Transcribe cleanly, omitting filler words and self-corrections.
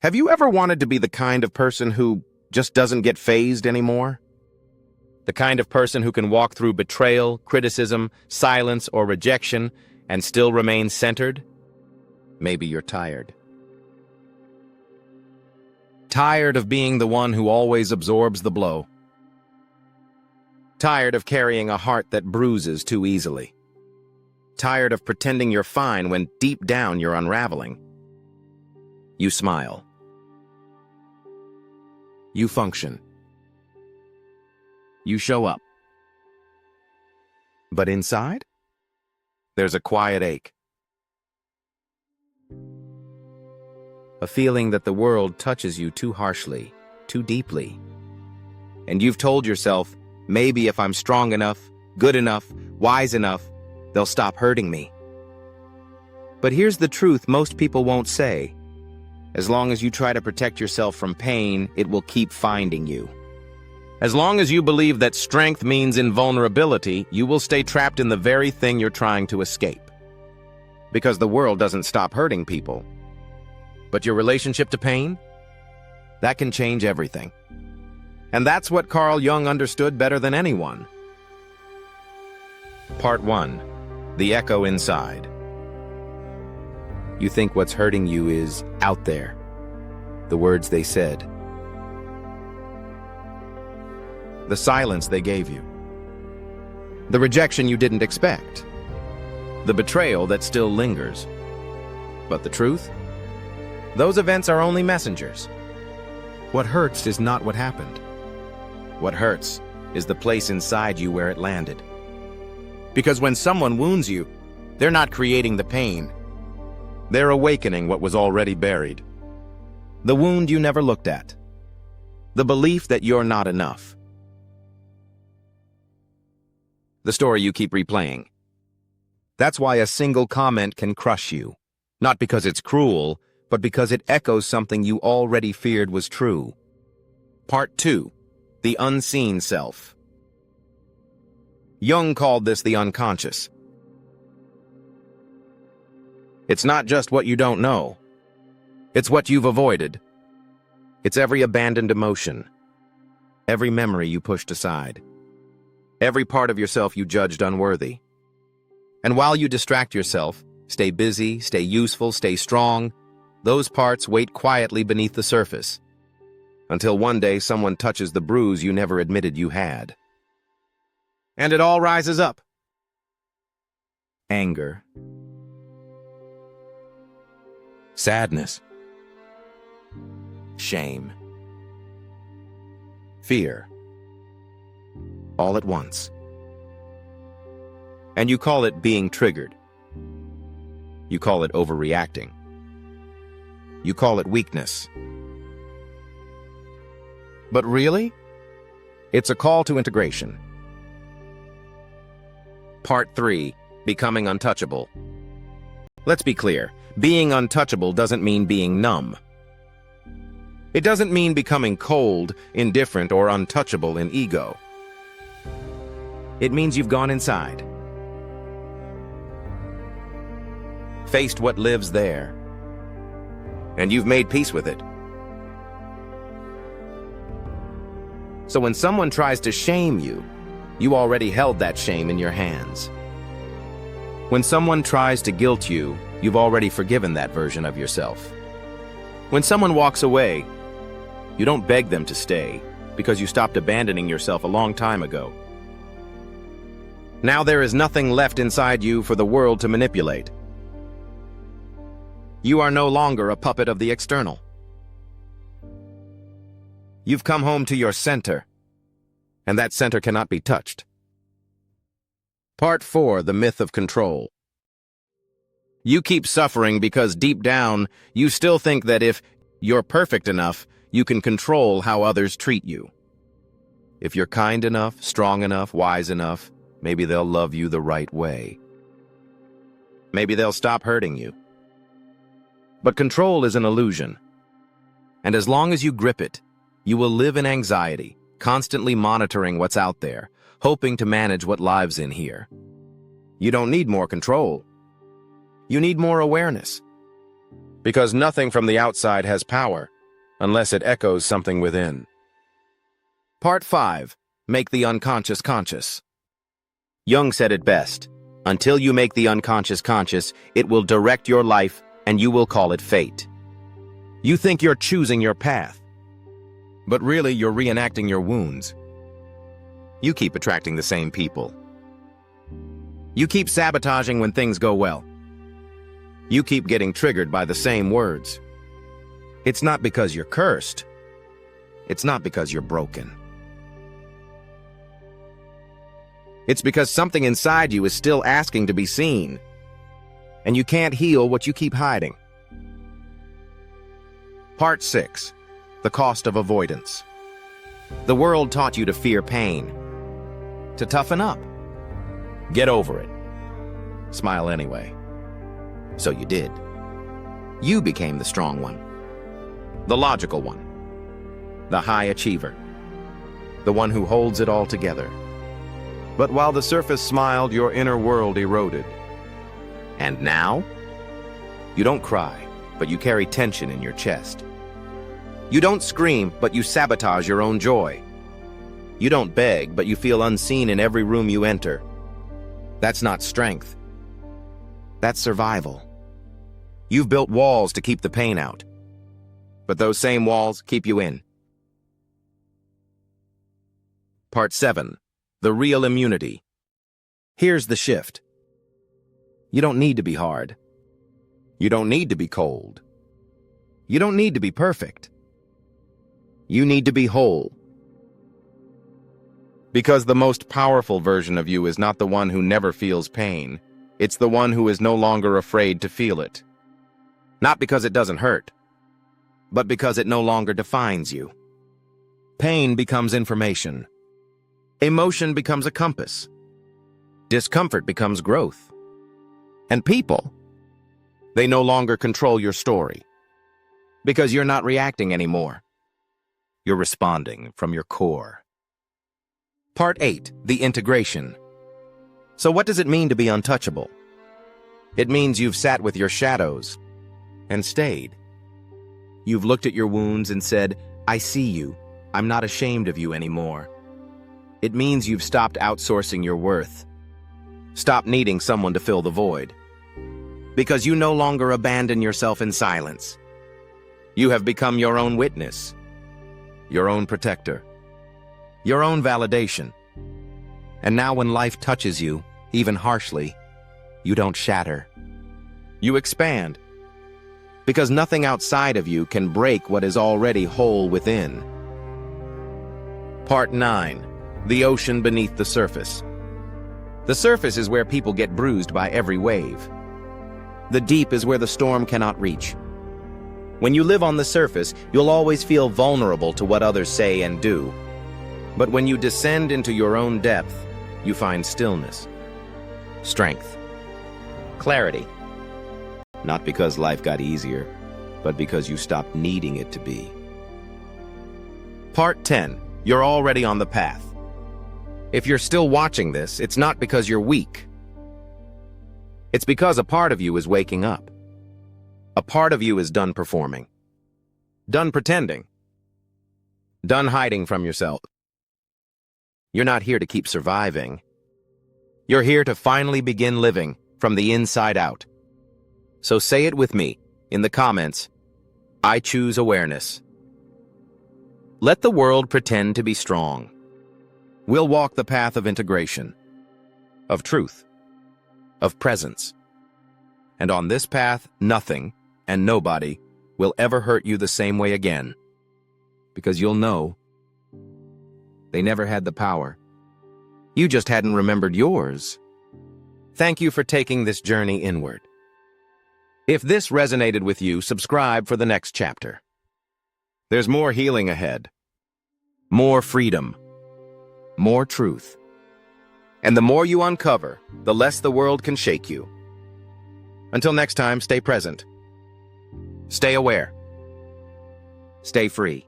Have you ever wanted to be the kind of person who just doesn't get fazed anymore? The kind of person who can walk through betrayal, criticism, silence, or rejection and still remain centered? Maybe you're tired. Tired of being the one who always absorbs the blow. Tired of carrying a heart that bruises too easily. Tired of pretending you're fine when deep down you're unraveling. You smile. You function. You show up. But inside, there's a quiet ache. A feeling that the world touches you too harshly, too deeply. And you've told yourself, maybe if I'm strong enough, good enough, wise enough, they'll stop hurting me. But here's the truth most people won't say. As long as you try to protect yourself from pain, it will keep finding you. As long as you believe that strength means invulnerability, you will stay trapped in the very thing you're trying to escape. Because the world doesn't stop hurting people. But your relationship to pain? That can change everything. And that's what Carl Jung understood better than anyone. Part 1. The echo inside. You think what's hurting you is out there. The words they said. The silence they gave you. The rejection you didn't expect. The betrayal that still lingers. But the truth? Those events are only messengers. What hurts is not what happened. What hurts is the place inside you where it landed. Because when someone wounds you, they're not creating the pain. They're awakening what was already buried. The wound you never looked at. The belief that you're not enough. The story you keep replaying. That's why a single comment can crush you. Not because it's cruel, but because it echoes something you already feared was true. Part 2. The unseen self. Jung called this the unconscious. It's not just what you don't know. It's what you've avoided. It's every abandoned emotion. Every memory you pushed aside. Every part of yourself you judged unworthy. And while you distract yourself, stay busy, stay useful, stay strong, those parts wait quietly beneath the surface. Until one day someone touches the bruise you never admitted you had. And it all rises up. Anger. Sadness. Shame. Fear. All at once. And you call it being triggered. You call it overreacting. You call it weakness. But really, it's a call to integration. Part 3. Becoming untouchable. Let's be clear. Being untouchable doesn't mean being numb. It doesn't mean becoming cold, indifferent, or untouchable in ego. It means you've gone inside. Faced what lives there. And you've made peace with it. So when someone tries to shame you, you already held that shame in your hands. When someone tries to guilt you, you've already forgiven that version of yourself. When someone walks away, you don't beg them to stay because you stopped abandoning yourself a long time ago. Now there is nothing left inside you for the world to manipulate. You are no longer a puppet of the external. You've come home to your center, and that center cannot be touched. Part 4. The myth of control. You keep suffering because deep down, you still think that if you're perfect enough, you can control how others treat you. If you're kind enough, strong enough, wise enough, maybe they'll love you the right way. Maybe they'll stop hurting you. But control is an illusion. And as long as you grip it, you will live in anxiety, constantly monitoring what's out there, hoping to manage what lives in here. You don't need more control. You need more awareness. Because nothing from the outside has power, unless it echoes something within. Part 5. Make the unconscious conscious. Jung said it best. Until you make the unconscious conscious, it will direct your life and you will call it fate. You think you're choosing your path, but really you're reenacting your wounds. You keep attracting the same people. You keep sabotaging when things go well. You keep getting triggered by the same words. It's not because you're cursed. It's not because you're broken. It's because something inside you is still asking to be seen, and you can't heal what you keep hiding. Part 6. The cost of avoidance. The world taught you to fear pain, to toughen up. Get over it. Smile anyway. So you did. You became the strong one, the logical one, the high achiever, the one who holds it all together. But while the surface smiled, your inner world eroded. And now? You don't cry, but you carry tension in your chest. You don't scream, but you sabotage your own joy. You don't beg, but you feel unseen in every room you enter. That's not strength. That's survival. You've built walls to keep the pain out, but those same walls keep you in. Part 7. The real immunity. Here's the shift. You don't need to be hard. You don't need to be cold. You don't need to be perfect. You need to be whole. Because the most powerful version of you is not the one who never feels pain. It's the one who is no longer afraid to feel it. Not because it doesn't hurt, but because it no longer defines you. Pain becomes information. Emotion becomes a compass. Discomfort becomes growth. And people, they no longer control your story. Because you're not reacting anymore. You're responding from your core. Part 8. The integration. So what does it mean to be untouchable? It means you've sat with your shadows and stayed. You've looked at your wounds and said, I see you. I'm not ashamed of you anymore. It means you've stopped outsourcing your worth. Stop needing someone to fill the void. Because you no longer abandon yourself in silence. You have become your own witness, your own protector, your own validation. And now when life touches you, even harshly, you don't shatter. You expand. Because nothing outside of you can break what is already whole within. Part 9. The ocean beneath the surface. The surface is where people get bruised by every wave. The deep is where the storm cannot reach. When you live on the surface, you'll always feel vulnerable to what others say and do. But when you descend into your own depth, you find stillness, strength, clarity. Not because life got easier, but because you stopped needing it to be. Part 10. You're already on the path. If you're still watching this, it's not because you're weak. It's because a part of you is waking up. A part of you is done performing. Done pretending. Done hiding from yourself. You're not here to keep surviving. You're here to finally begin living from the inside out. So say it with me in the comments. I choose awareness. Let the world pretend to be strong. We'll walk the path of integration, of truth, of presence. And on this path, nothing and nobody will ever hurt you the same way again. Because you'll know they never had the power. You just hadn't remembered yours. Thank you for taking this journey inward. If this resonated with you, subscribe for the next chapter. There's more healing ahead, more freedom, more truth. And the more you uncover, the less the world can shake you. Until next time, stay present, stay aware, stay free.